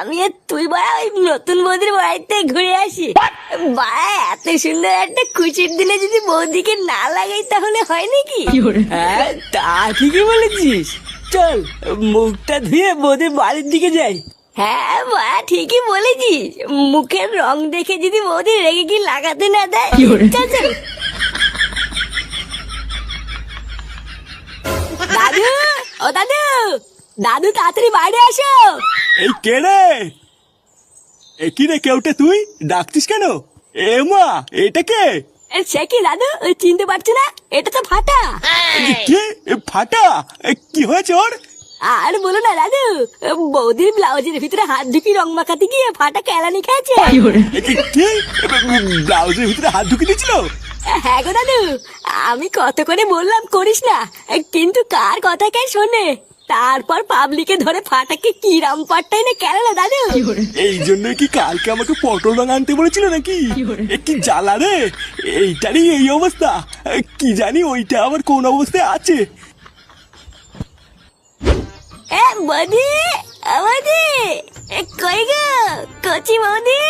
আমি আর তুই বাড়া ওই নতুন বৌদির বাড়িতে ঘুরে আসি। বাড়া এত সুন্দর একটা খুশির দিনে যদি বৌদিকে না লাগাই তাহলে হয় নাকি? হ্যাঁ, তা ঠিকই বলেছিস। চল মুখটা ধুয়ে বৌদির বাড়ির দিকে যাই। হ্যাঁ বাড়া ঠিকই বলেছিস, মুখের রং দেখে যদি বৌদি রেগে কি লাগাতে না দেয়। চল চল। দাদু, ও দাদু, দাদু তাড়াতাড়ি বাইরে আসো। এই কে রে? কি রে কেউটে, তুই ডাকছিস কেন? এ মা, এটা কে? সে কি দাদু, চিনতে পারছি না? এটা তো ফাটা। কে? ফাটা? কি হয়েছে ওর? আর বলো না দাদু, বৌদির ব্লাউজের ভিতরে হাত ঢুকি রং মাখাতে গিয়ে ফাটা কেলানি খেয়েছে। কি? ব্লাউজের ভিতরে হাত ঢুকে দিয়েছিল? হ্যাঁ গো দাদু, আমি কত করে বললাম করিস না, কিন্তু কার কথা কে শোনে। তারপর পাবলিকে ধরে ফাটাকে কি রাম পাট্টাই না কেন না দাদু। এই জন্য কি কালকে আমাকে পটল রং আনতে বলেছিল নাকি? কি জ্বালা রে, এইটারই এই অবস্থা। কি জানি ওইটা আবার কোন অবস্থায় আছে। বৌদি, বৌদি, কই গো কচি বৌদি?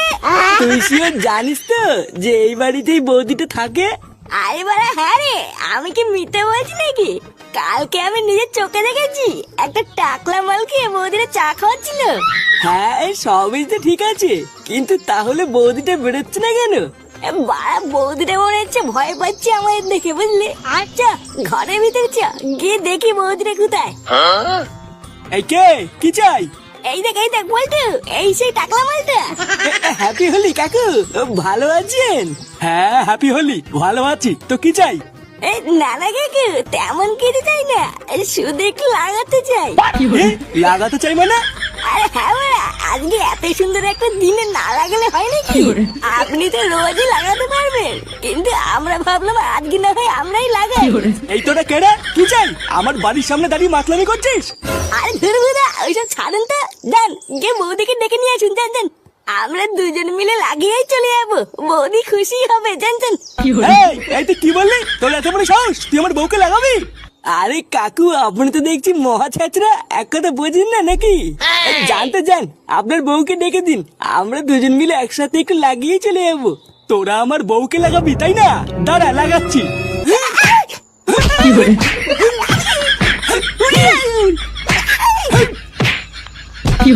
তুই শিওর জানিস তো যে এই বাড়িতেই বৌদিটা থাকে? আরে বাড়া হ্যাঁ রে, আমি কি মিথ্যে বলছি নাকি? কালকে আমি নিজের চোখে দেখেছি, একটা টাকলা মালকে বৌদিরা চা খাওয়াচ্ছিল। হ্যাঁ, এই সবই তো ঠিক আছে, কিন্তু তাহলে বৌদিটা বেরোচ্ছে না কেন? বাড়া বৌদিটা মনে হচ্ছে ভয় পাচ্ছে আমাদের দেখে, বুঝলি? আচ্ছা ঘরের ভিতরে চ, গিয়ে দেখি বৌদিটা কোথায়। এই কে? কি চাই? এই দেখ বলতো, এই সেই টাকলা মালটা। হ্যাপি হোলি কাকু, ভালো আছেন? হ্যাঁ, হ্যাপি হোলি, ভালো আছি। তো কি চাই? এই না না কাকু, তেমন কিছু চাই না, শুধু একটু লাগাতে চাই। এ, লাগাতে চাই মানে? আরে হ্যাঁ বাড়া, আজকে এত সুন্দর একটা দিনে না লাগালে হয় নাকি? আপনি তো রোজই লাগাতে পারবেন, কিন্তু আমরা ভাবলাম আজকে না হয় আমরাই লাগাই। এই তোরা কে রে? কি চাই? আমার বাড়ির সামনে দাঁড়িয়ে মাতলামি করছিস? আরে ধরবুদা, ওইসব ছাড়েন তো, যান গিয়ে বৌদিকে ডেকে নিয়ে আসুন, যান যান। আমরা দুজন মিলে লাগিয়েই চলে যাবো, বৌদি খুশি হবে, জান জান। এই তুই কি বললি? তোর এত বড় সাহস, তুই আমার বউকে লাগাবি? আরে কাকু, আপনি তো দেখছি মহা ছ্যাচরা, এক কথা বোঝেন না নাকি? জানতে যান, আপনার বউকে ডেকে দিন, আমরা দুজন মিলে একসাথে একটু লাগিয়ে চলে যাবো। তোরা আমার বউকে লাগাবি তাই না? দাঁড়া, লাগাচ্ছি। কি